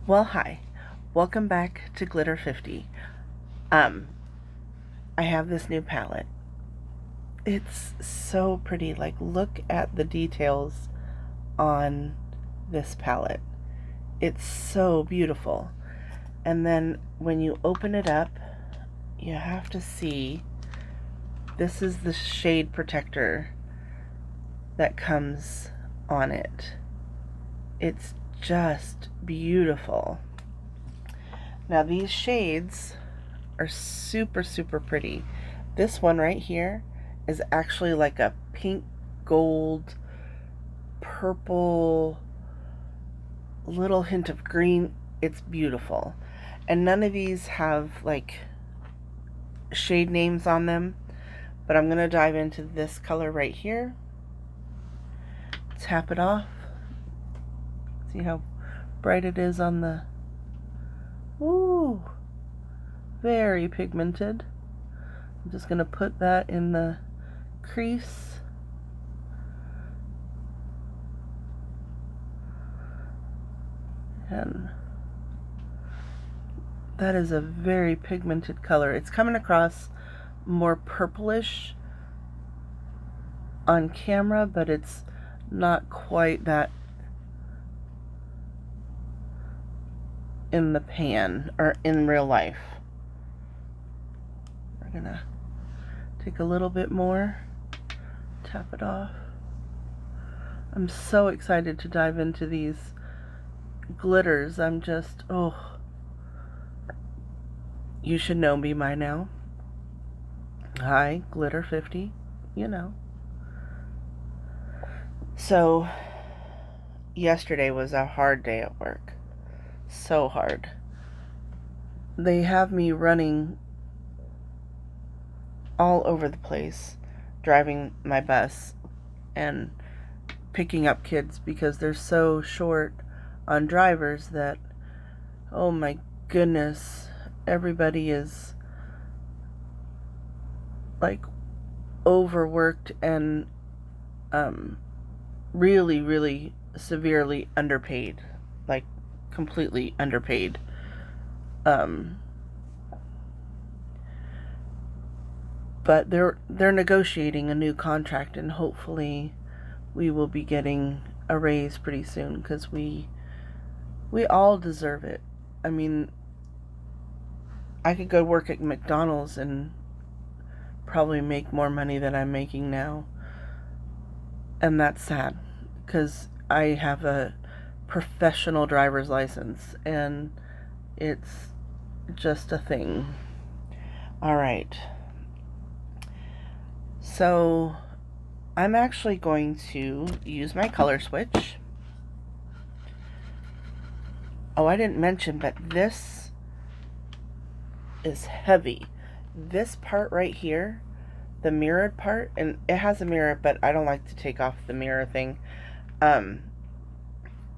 Well, hi. Welcome back to Glitter 50. I have this new palette. It's so pretty. Like, look at the details on this palette. It's so beautiful. And then when you open it up, you have to see this is the shade protector that comes on it. It's just beautiful. Now, these shades are super, super pretty. This one right here is actually like a pink, gold, purple, little hint of green. It's beautiful. And none of these have like shade names on them, but I'm going to dive into this color right here. Tap it off. See how bright it is on the... Ooh, very pigmented. I'm just going to put that in the crease. And that is a very pigmented color. It's coming across more purplish on camera, but it's not quite that in the pan or in real life. We're gonna take a little bit more, tap it off. I'm so excited to dive into these glitters. I'm just, oh, you should know me by now. Hi, Glitter 50, you know. So, yesterday was a hard day at work. So hard. They have me running all over the place, driving my bus and picking up kids because they're so short on drivers that, oh my goodness, everybody is like overworked and really, really severely underpaid, like completely underpaid. But they're negotiating a new contract, and hopefully we will be getting a raise pretty soon because we all deserve it. I mean, I could go work at McDonald's and probably make more money than I'm making now, and that's sad because I have a professional driver's license and it's just a thing. All right. So I'm actually going to use my color switch. Oh, I didn't mention, but this is heavy. This part right here, the mirrored part, and it has a mirror, but I don't like to take off the mirror thing.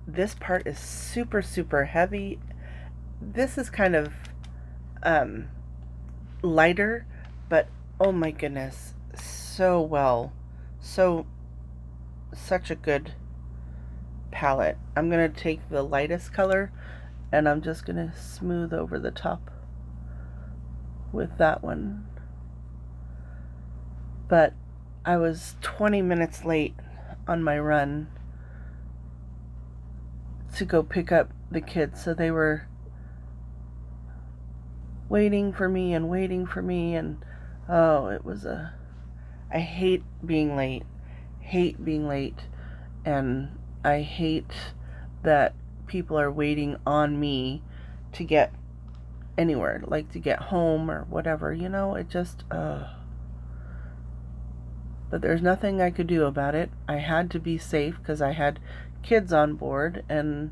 This part is super, super heavy. This is kind of lighter, but oh my goodness, such a good palette. I'm going to take the lightest color and I'm just going to smooth over the top with that one. But I was 20 minutes late on my run to go pick up the kids, so they were waiting for me, and oh, it was I hate being late, and I hate that people are waiting on me to get anywhere, like to get home or whatever, it just, but there's nothing I could do about it. I had to be safe because I had kids on board, and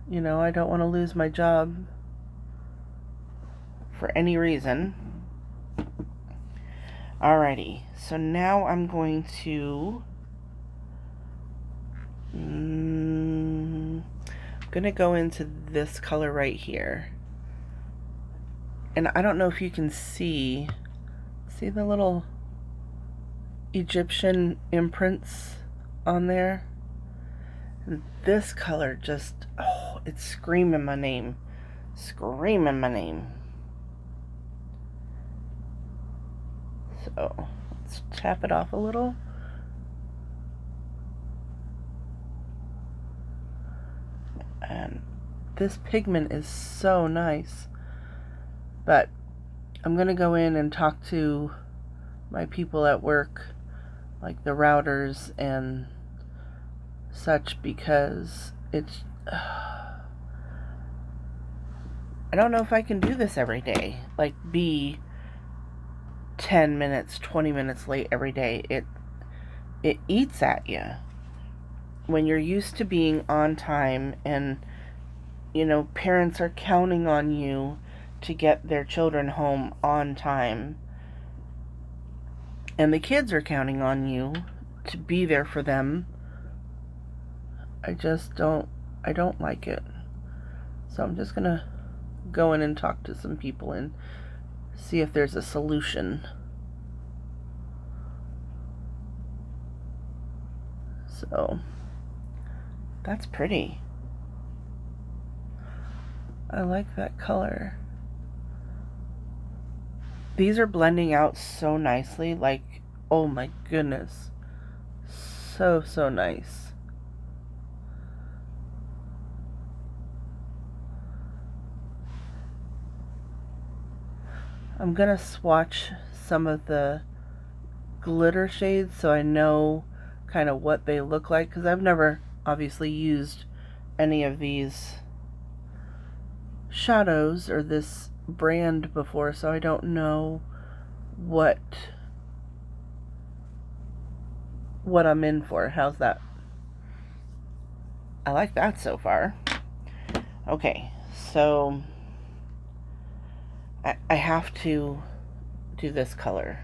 I don't want to lose my job for any reason. Alrighty, so now I'm going to go into this color right here. And I don't know if you can see the little Egyptian imprints on there. And this color just, oh, it's screaming my name. Screaming my name. So let's tap it off a little. And this pigment is so nice. But I'm going to go in and talk to my people at work, like the routers and such, because it's... I don't know if I can do this every day. Like, be 10 minutes, 20 minutes late every day. It eats at you. When you're used to being on time and, you know, parents are counting on you to get their children home on time, and the kids are counting on you to be there for them, I don't like it. So I'm just gonna go in and talk to some people and see if there's a solution. So that's pretty. I like that color. These are blending out so nicely, like, oh my goodness. So nice. I'm gonna swatch some of the glitter shades so I know kind of what they look like, because I've never obviously used any of these shadows or this brand before, so I don't know what I'm in for. How's that? I like that so far. Okay, so I have to do this color.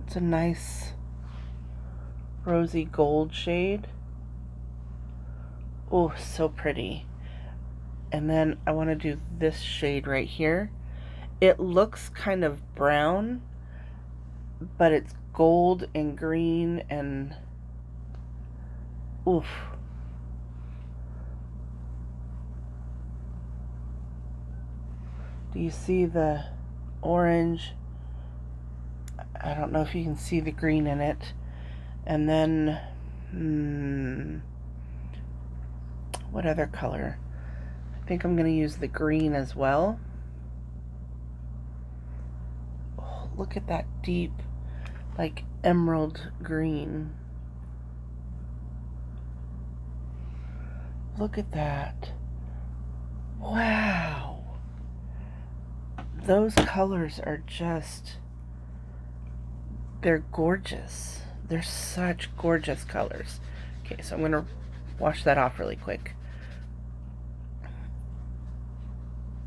It's a nice rosy gold shade. Oh, so pretty. And then I want to do this shade right here. It looks kind of brown, but it's gold and green and oof. Do you see the orange? I don't know if you can see the green in it. And then, what other color? I think I'm going to use the green as well. Oh, look at that deep, like emerald green. Look at that. Wow. Those colors are just, they're gorgeous. They're such gorgeous colors. Okay, so I'm going to wash that off really quick.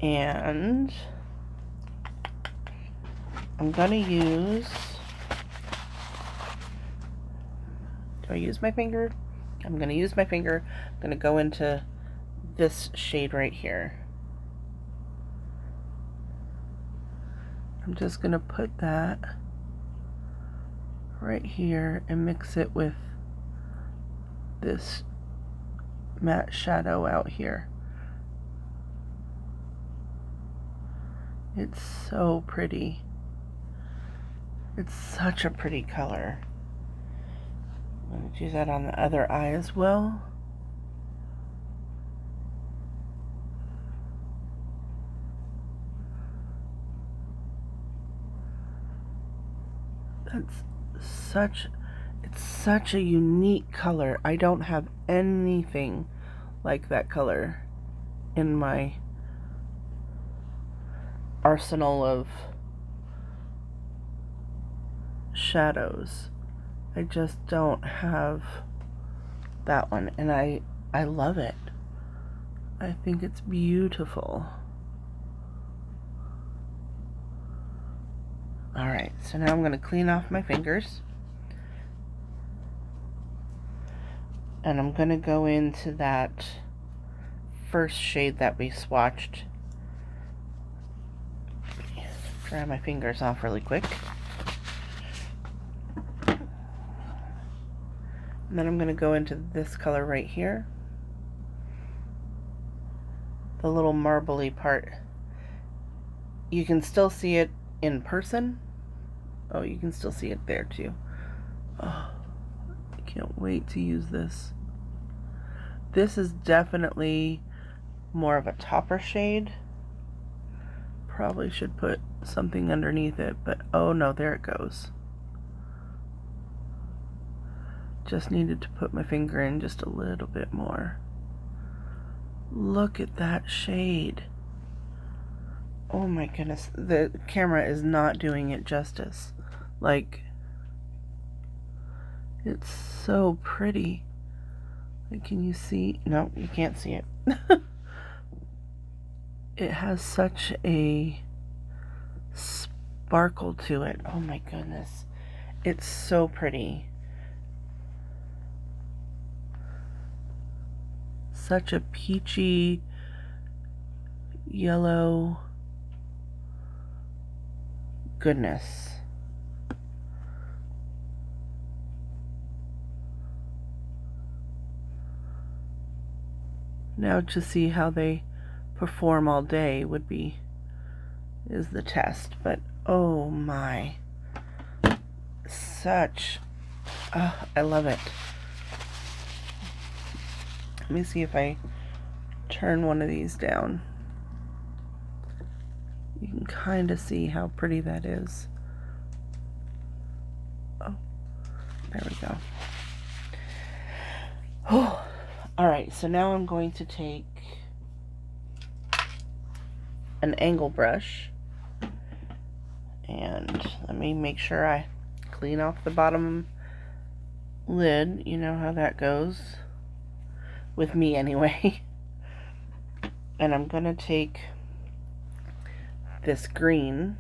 And I'm going to use, do I use my finger? I'm going to use my finger. I'm going to go into this shade right here. I'm just going to put that right here and mix it with this matte shadow out here. It's so pretty. It's such a pretty color. I'm going to do that on the other eye as well. It's such a unique color. I don't have anything like that color in my arsenal of shadows. I just don't have that one, and I love it. I think it's beautiful. Alright, so now I'm going to clean off my fingers. And I'm going to go into that first shade that we swatched. Dry my fingers off really quick. And then I'm going to go into this color right here. The little marbly part. You can still see it in person. Oh, you can still see it there too. Oh, I can't wait to use this. This is definitely more of a topper shade. Probably should put something underneath it, but oh no, there it goes. Just needed to put my finger in just a little bit more. Look at that shade. Oh my goodness, the camera is not doing it justice. Like, it's so pretty. Like, can you see? No, you can't see it. It has such a sparkle to it. Oh my goodness. It's so pretty. Such a peachy yellow goodness. Now to see how they perform all day is the test, but oh my, I love it. Let me see if I turn one of these down. You can kind of see how pretty that is. Oh, there we go. Oh, all right, so now I'm going to take an angle brush, and let me make sure I clean off the bottom lid. You know how that goes with me anyway. And I'm gonna take this green.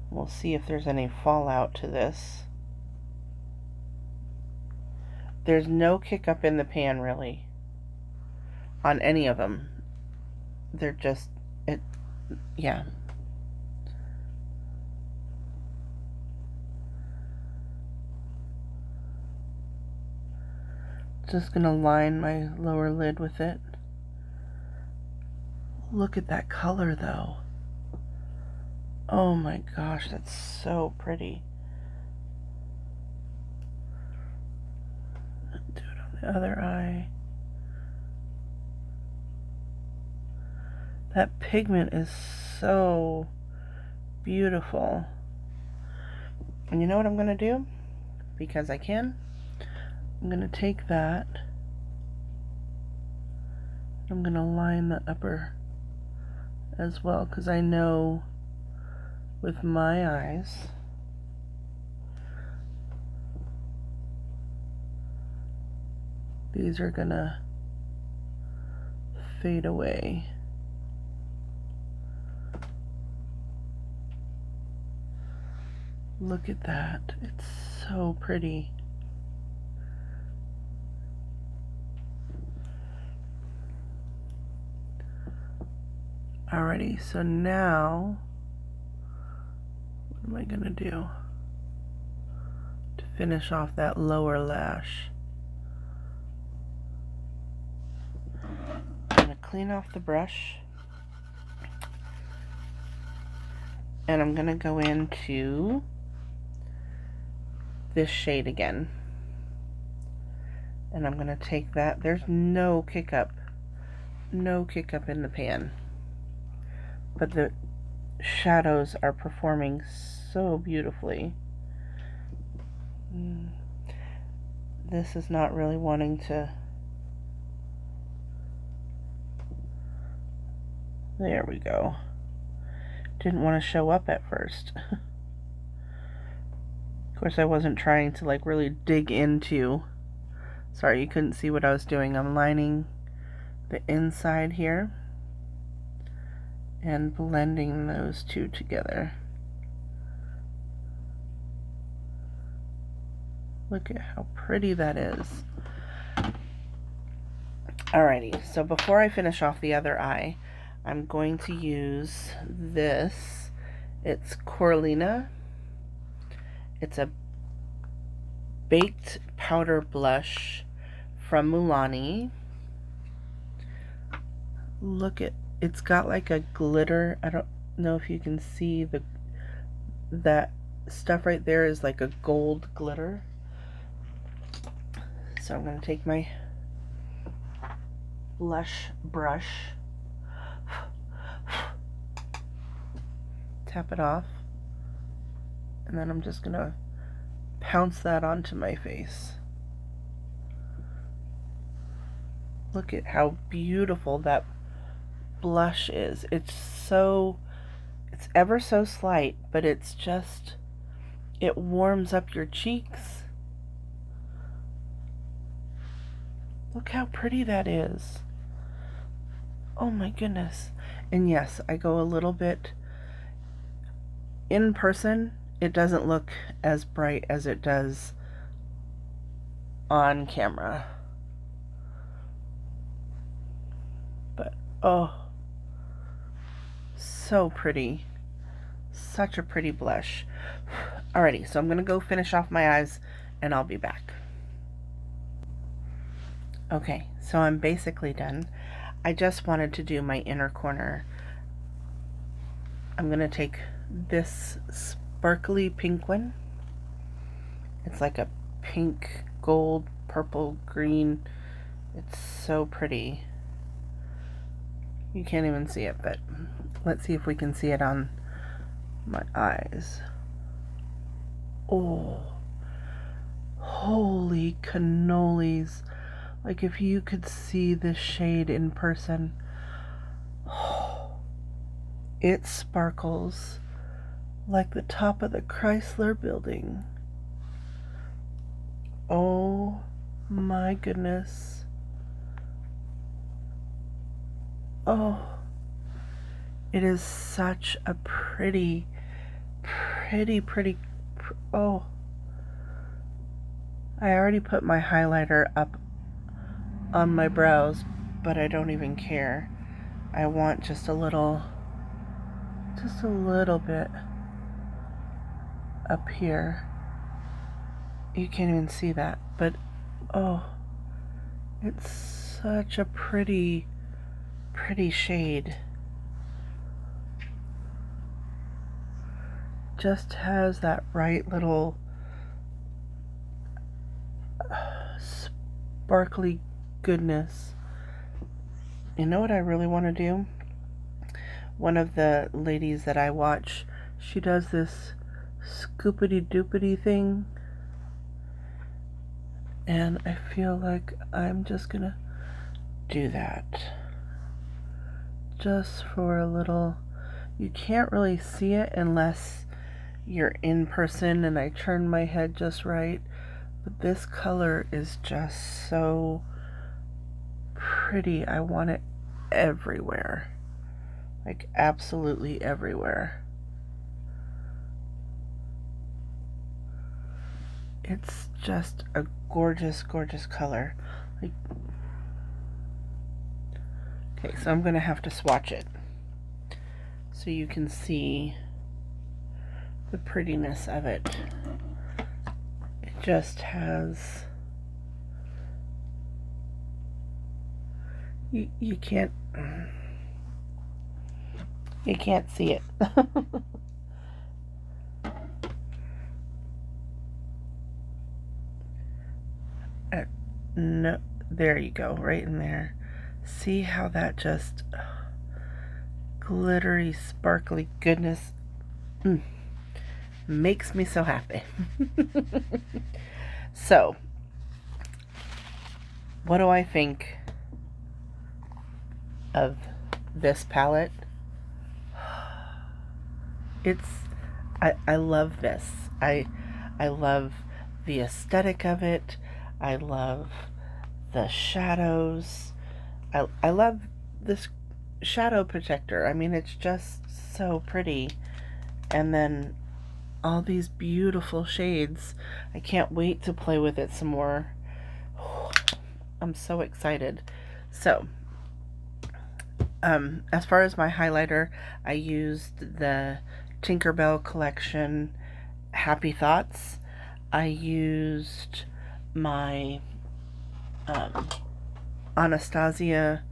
We'll see if there's any fallout to this. There's no kick up in the pan really on any of them. They're just, yeah. Just gonna line my lower lid with it. Look at that color though. Oh my gosh, that's so pretty. Do it on the other eye. That pigment is so beautiful. And you know what I'm gonna do? Because I can. I'm gonna take that. I'm gonna line the upper as well, because I know with my eyes these are gonna fade away. Look at that. It's so pretty. Alrighty, so now what am I gonna do to finish off that lower lash? I'm gonna clean off the brush, and I'm gonna go into this shade again, and I'm gonna take that. There's no kick up in the pan, but the shadows are performing so beautifully. This is not really wanting to. There we go. Didn't want to show up at first. Of course, I wasn't trying to like really dig into. Sorry, you couldn't see what I was doing. I'm lining the inside here and blending those two together. Look at how pretty that is. Alrighty, so before I finish off the other eye, I'm going to use this. It's Coralina. It's a Baked Powder Blush from Mulani. Look at, it's got like a glitter. I don't know if you can see that stuff right there is like a gold glitter. So I'm going to take my blush brush, tap it off, and then I'm just going to pounce that onto my face. Look at how beautiful that blush is. It's ever so slight, but it's just, it warms up your cheeks. Look how pretty that is. Oh my goodness. And yes, I go a little bit, in person, it doesn't look as bright as it does on camera. But, oh, so pretty. Such a pretty blush. Alrighty, so I'm going to go finish off my eyes and I'll be back. Okay, so I'm basically done. I just wanted to do my inner corner. I'm going to take this sparkly pink one. It's like a pink, gold, purple, green. It's so pretty. You can't even see it, but let's see if we can see it on my eyes. Oh, holy cannolis. Like if you could see this shade in person, oh, it sparkles like the top of the Chrysler building. Oh my goodness. Oh, it is such a pretty, oh. I already put my highlighter up on my brows, but I don't even care. I want just a little bit up here. You can't even see that, but oh, it's such a pretty shade. Just has that right little sparkly goodness. You know what I really want to do? One of the ladies that I watch, she does this scoopity doopity thing, and I feel like I'm just gonna do that just for a little. You can't really see it unless you're in person and I turn my head just right, but this color is just so pretty. I want it everywhere, like absolutely everywhere. It's just a gorgeous color. Like, okay, so I'm gonna have to swatch it so you can see the prettiness of it. It just has, you can't see it. No, there you go, right in there. See how that just glittery, sparkly goodness makes me so happy. So, what do I think of this palette? I love this. I love the aesthetic of it. I love the shadows. I love this shadow protector. I mean, it's just so pretty. And then all these beautiful shades. I can't wait to play with it some more. I'm so excited. So, as far as my highlighter, I used the Tinkerbell collection Happy Thoughts. I used my Anastasia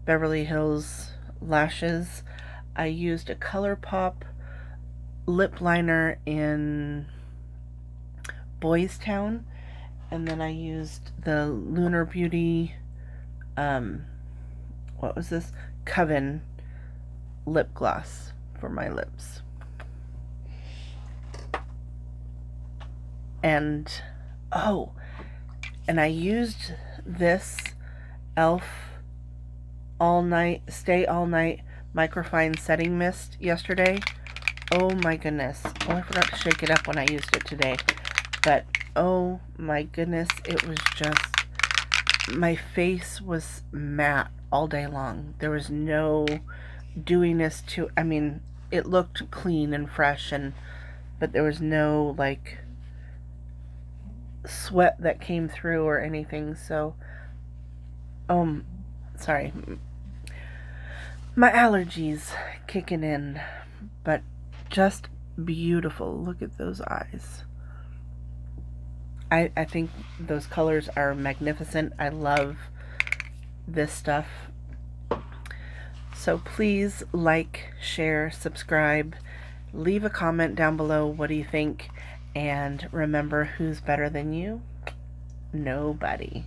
Beverly Hills lashes. I used a ColourPop lip liner in Boys Town, and then I used the Lunar Beauty, what was this? Coven lip gloss for my lips. And, oh, and I used this e.l.f. Stay All Night Microfine Setting Mist yesterday. Oh my goodness. Oh, I forgot to shake it up when I used it today. But, oh my goodness, it was just, my face was matte all day long. There was no dewiness to, I mean, it looked clean and fresh, but there was no, like, sweat that came through or anything. So, sorry, my allergies kicking in, but just beautiful. Look at those eyes. I think those colors are magnificent. I love this stuff. So please like, share, subscribe, leave a comment down below. What do you think? And remember, who's better than you? Nobody.